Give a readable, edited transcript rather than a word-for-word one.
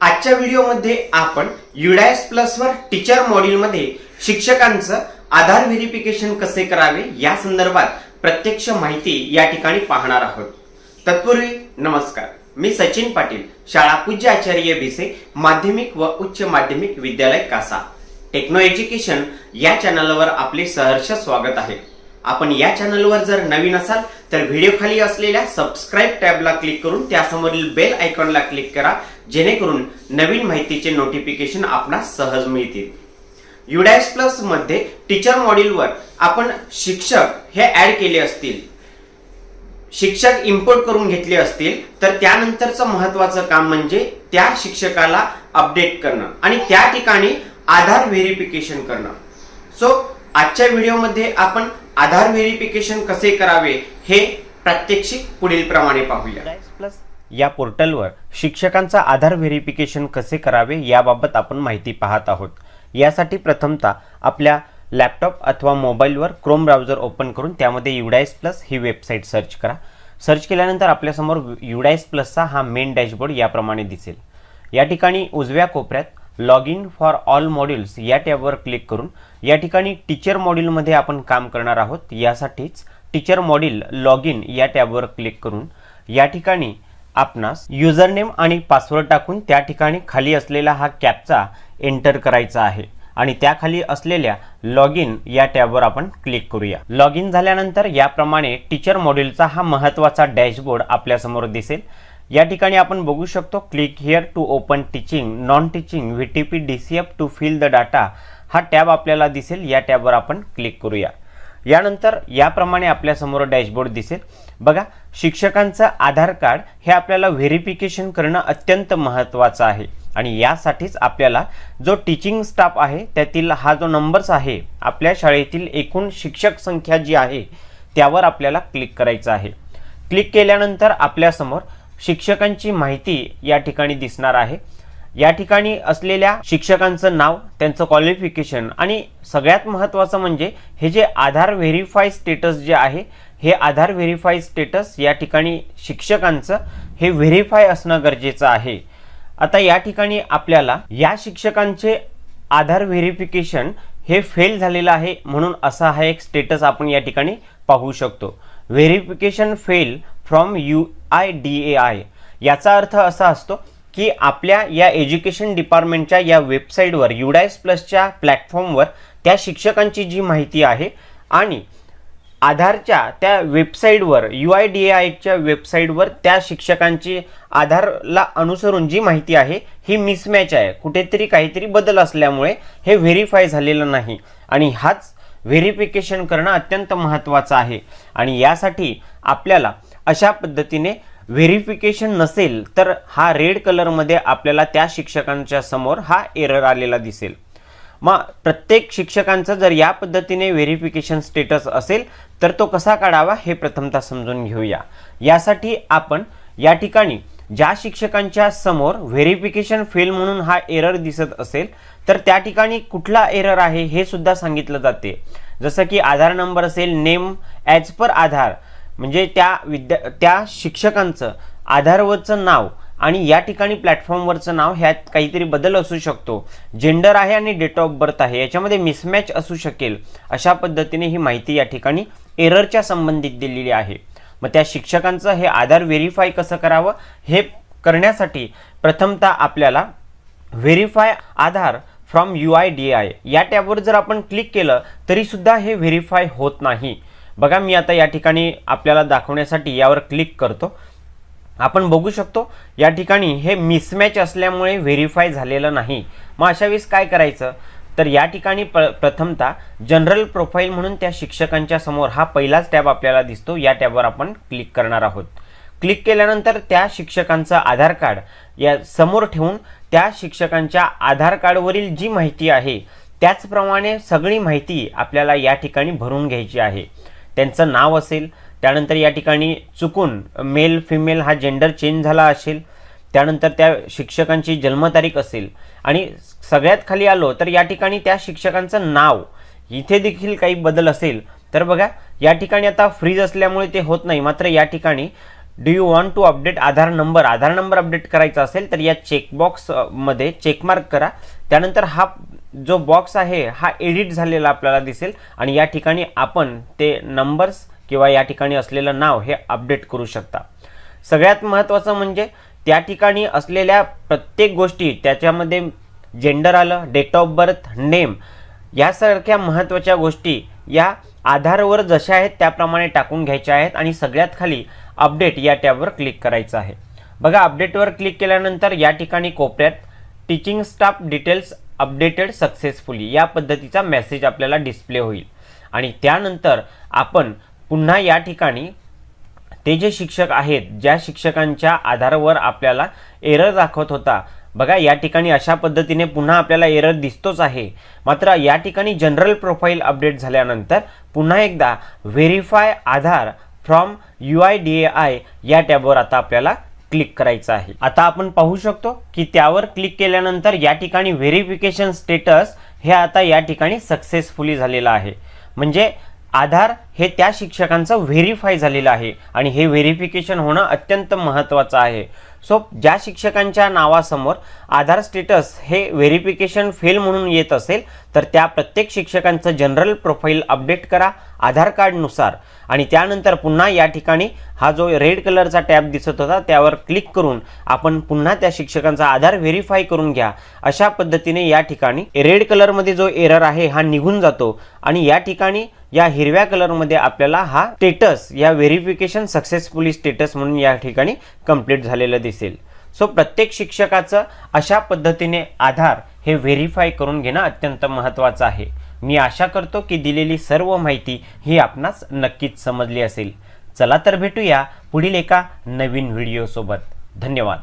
आजच्या व्हिडिओमध्ये आपण UDAS प्लस वर टीचर मॉड्यूल मध्ये शिक्षकांचं आधार व्हेरिफिकेशन कसे करावे या संदर्भात प्रत्यक्ष माहिती या ठिकाणी पाहणार आहोत। तत्पूर्वी नमस्कार, मी सचिन पाटील, शाळा पूज्य आचार्य भिसे माध्यमिक व उच्च माध्यमिक विद्यालय कासा टेक्नो एज्युकेशन या चॅनलवर आपले सहर्ष स्वागत आहे। आपण या चॅनलवर जर नवीन असाल तर व्हिडिओ खाली असलेल्या सबस्क्राइब टॅबला क्लिक करून त्यासमोरील बेल आयकॉनला क्लिक करा, जेणेकरून नवीन माहितीचे नोटिफिकेशन आपणास सहज मिळतील। UDAS प्लस मध्ये टीचर मॉड्यूलवर आपण शिक्षक हे ऍड केले असतील, शिक्षक इंपोर्ट करून घेतले असतील, तर त्यानंतरचं महत्त्वाचं काम म्हणजे त्या शिक्षकाला अपडेट करणं आणि त्या ठिकाणी आधार व्हेरिफिकेशन करणं। सो आजच्या व्हिडिओमध्ये आपण आधार व्हेरिफिकेशन कसे करावे हे प्रात्यक्षिक पुढील प्रमाणे पाहूया। UDAS प्लस या पोर्टलवर शिक्षकांचा आधार व्हेरिफिकेशन कसे करावे याबाबत आपण माहिती पाहत आहोत। यासाठी प्रथमतः आपल्या लॅपटॉप अथवा मोबाईलवर क्रोम ब्राउझर ओपन करून त्यामध्ये UDAS प्लस ही वेबसाईट सर्च करा। सर्च केल्यानंतर आपल्यासमोर UDAS प्लसचा हा मेन डॅशबोर्ड याप्रमाणे दिसेल। या ठिकाणी उजव्या कोपऱ्यात log in for all modules या टॅबवर क्लिक करून या ठिकाणी टीचर मॉड्यूल मध्ये आपण काम करणार आहोत। यासाठीच टीचर मॉड्यूल लॉग इन या टॅबवर क्लिक करून या ठिकाणी आपणास युजर नेम आणि पासवर्ड टाकून त्या ठिकाणी खाली असलेला हा कॅप्चा एंटर करायचा आहे आणि त्याखाली असलेल्या लॉग इन या टॅबवर आपण क्लिक करूया। लॉग इन झाल्यानंतर याप्रमाणे टीचर मॉड्यूलचा हा महत्त्वाचा डॅशबोर्ड आपल्या समोर दिसेल। या ठिकाणी आपण बघू शकतो click here to open teaching non teaching VTP DCF to fill the data हा टॅब आपल्याला दिसेल। या टॅबवर आपण क्लिक करूया। यानंतर याप्रमाणे आपल्या समोर डॅशबोर्ड दिसेल। बघा, शिक्षकांचं आधार कार्ड हे आपल्याला व्हेरिफिकेशन करणं अत्यंत महत्त्वाचं आहे आणि यासाठीच आपल्याला जो टीचिंग स्टाफ आहे त्यातील हा जो नंबर्स आहे, आपल्या शाळेतील एकूण शिक्षक संख्या जी आहे त्यावर आपल्याला क्लिक करायचं आहे। क्लिक केल्यानंतर आपल्या समोर शिक्षकांची माहिती या ठिकाणी दिसणार आहे। या ठिकाणी असलेल्या शिक्षकांचं नाव, त्यांचं क्वालिफिकेशन आणि सगळ्यात महत्त्वाचं म्हणजे हे जे आधार व्हेरीफाय स्टेटस जे आहे, हे आधार व्हेरीफाय स्टेटस या ठिकाणी शिक्षकांचं हे व्हेरीफाय असणं गरजेचं आहे। आता या ठिकाणी आपल्याला या शिक्षकांचे आधार व्हेरिफिकेशन हे फेल झालेलं आहे म्हणून असा हा एक स्टेटस आपण या ठिकाणी पाहू शकतो। व्हेरिफिकेशन फेल फ्रॉम UIDAI याचा अर्थ असा असतो की आपल्या या एज्युकेशन डिपार्टमेंटच्या या वेबसाईटवर UDAS प्लसच्या प्लॅटफॉर्मवर त्या शिक्षकांची जी माहिती आहे आणि आधारच्या त्या वेबसाईटवर UIDAIच्या वेबसाईटवर त्या शिक्षकांची आधारला अनुसरून जी माहिती आहे ही मिसमॅच आहे, कुठेतरी काहीतरी बदल असल्यामुळे हे व्हेरीफाय झालेलं नाही आणि हाच व्हेरिफिकेशन करणं अत्यंत महत्त्वाचं आहे। आणि यासाठी आपल्याला अशा पद्धतीने व्हेरिफिकेशन नसेल तर हा रेड कलर मध्ये आपल्याला त्या शिक्षकांच्या समोर हा एरर आलेला दिसेल। मग प्रत्येक शिक्षकांचं जर या पद्धतीने व्हेरिफिकेशन स्टेटस असेल तर तो कसा काढावा हे प्रथमतः समजून घेऊया। यासाठी आपण या ठिकाणी ज्या शिक्षकांच्या समोर व्हेरिफिकेशन फेल म्हणून हा एरर दिसत असेल तर त्या ठिकाणी कुठला एरर आहे हे सुद्धा सांगितलं जाते। जसं की आधार नंबर असेल, नेम ॲज पर आधार म्हणजे त्या शिक्षकांचं आधारवरचं नाव आणि या ठिकाणी प्लॅटफॉर्मवरचं नाव ह्यात काहीतरी बदल असू शकतो। जेंडर आहे आणि डेट ऑफ बर्थ आहे, याच्यामध्ये मिसमॅच असू शकेल। अशा पद्धतीने ही माहिती या ठिकाणी एररच्या संबंधित दिलेली आहे। मग त्या शिक्षकांचं हे आधार व्हेरीफाय कसं करावं हे करण्यासाठी प्रथमतः आपल्याला व्हेरीफाय आधार फ्रॉम UIDAI या टॅबवर जर आपण क्लिक केलं तरी सुद्धा हे व्हेरीफाय होत नाही। बघा, मी आता या ठिकाणी आपल्याला दाखवण्यासाठी यावर क्लिक करतो। आपण बघू शकतो या ठिकाणी हे मिसमॅच असल्यामुळे व्हेरीफाय झालेलं नाही। मग अशा वेळेस काय करायचं तर या ठिकाणी प्रथमतः जनरल प्रोफाईल म्हणून त्या शिक्षकांच्या समोर हा पहिलाच टॅब आपल्याला दिसतो, या टॅबवर आपण क्लिक करणार आहोत। क्लिक केल्यानंतर त्या शिक्षकांचं आधार कार्ड या समोर ठेवून त्या शिक्षकांच्या आधार कार्डवरील जी माहिती आहे त्याचप्रमाणे सगळी माहिती आपल्याला या ठिकाणी भरून घ्यायची आहे। त्यांचं नाव असेल, त्यानंतर या ठिकाणी चुकून मेल फिमेल हा जेंडर चेंज झाला असेल, त्यानंतर त्या शिक्षकांची जन्मतारीख असेल आणि सगळ्यात खाली आलो तर या ठिकाणी त्या शिक्षकांचं नाव, इथे देखील काही बदल असेल तर बघा या ठिकाणी आता फ्रीज असल्यामुळे ते होत नाही, मात्र या ठिकाणी do you want to update Aadhaar number, Aadhaar number update करायचा असेल तर या चेकबॉक्स मध्ये चेकमार्क करा. त्यानंतर हा जो बॉक्स आहे हा एडिट झालेला आपल्याला दिसेल आणि या ठिकाणी आपण ते नंबर्स किंवा या ठिकाणी असलेलं नाव हे अपडेट करू शकता. सगळ्यात महत्त्वाचं म्हणजे त्या ठिकाणी असलेल्या प्रत्येक गोष्टी, त्याच्यामध्ये जेंडर आलं, डेट ऑफ बर्थ, नेम, यासारख्या महत्त्वाच्या गोष्टी या आधारवर जशा आहेत त्याप्रमाणे टाकून घ्यायच्या आहेत आणि सगळ्यात खाली अपडेट या टॅबवर क्लिक करायचं आहे. बघा, अपडेटवर क्लिक केल्यानंतर या ठिकाणी कोपऱ्यात teaching staff details updated successfully या पद्धतीचा मेसेज आपल्याला डिस्प्ले होईल आणि त्यानंतर आपण पुन्हा या ठिकाणी ते जे शिक्षक आहेत, ज्या शिक्षकांच्या आधारावर आपल्याला एरर दाखवत होता, बघा या ठिकाणी अशा पद्धतीने पुन्हा आपल्याला एरर दिसतोच आहे. मात्र या ठिकाणी जनरल प्रोफाईल अपडेट झाल्यानंतर पुन्हा एकदा व्हेरीफाय आधार फ्रॉम UIDAI या टॅबवर आता आपल्याला क्लिक करायचं आहे. आता आपण पाहू शकतो की त्यावर क्लिक केल्यानंतर या ठिकाणी व्हेरिफिकेशन स्टेटस हे आता या ठिकाणी सक्सेसफुली झालेलं आहे. म्हणजे आधार हे त्या शिक्षकांचं व्हेरीफाय झालेलं आहे आणि हे व्हेरिफिकेशन होणं अत्यंत महत्त्वाचं आहे. सो ज्या शिक्षकांच्या नावासमोर आधार स्टेटस हे व्हेरिफिकेशन फेल म्हणून येत असेल तर त्या प्रत्येक शिक्षकांचं जनरल प्रोफाईल अपडेट करा आधार कार्डनुसार आणि त्यानंतर पुन्हा या ठिकाणी हा जो रेड कलरचा टॅब दिसत होता त्यावर क्लिक करून आपण पुन्हा त्या शिक्षकांचा आधार व्हेरीफाय करून घ्या. अशा पद्धतीने या ठिकाणी रेड कलरमध्ये जो एरर आहे हा निघून जातो आणि या ठिकाणी या हिरव्या कलरमध्ये आपल्याला हा स्टेटस या व्हेरिफिकेशन सक्सेसफुली स्टेटस म्हणून या ठिकाणी कंप्लीट झालेलं दिसेल. सो प्रत्येक शिक्षकाचं अशा पद्धतीने आधार हे व्हेरीफाय करून घेणं अत्यंत महत्त्वाचं आहे. मी आशा करतो की दिलेली सर्व माहिती ही आपणास नक्कीच समजली असेल. चला तर भेटूया पुढील एका नवीन व्हिडिओ सोबत. धन्यवाद.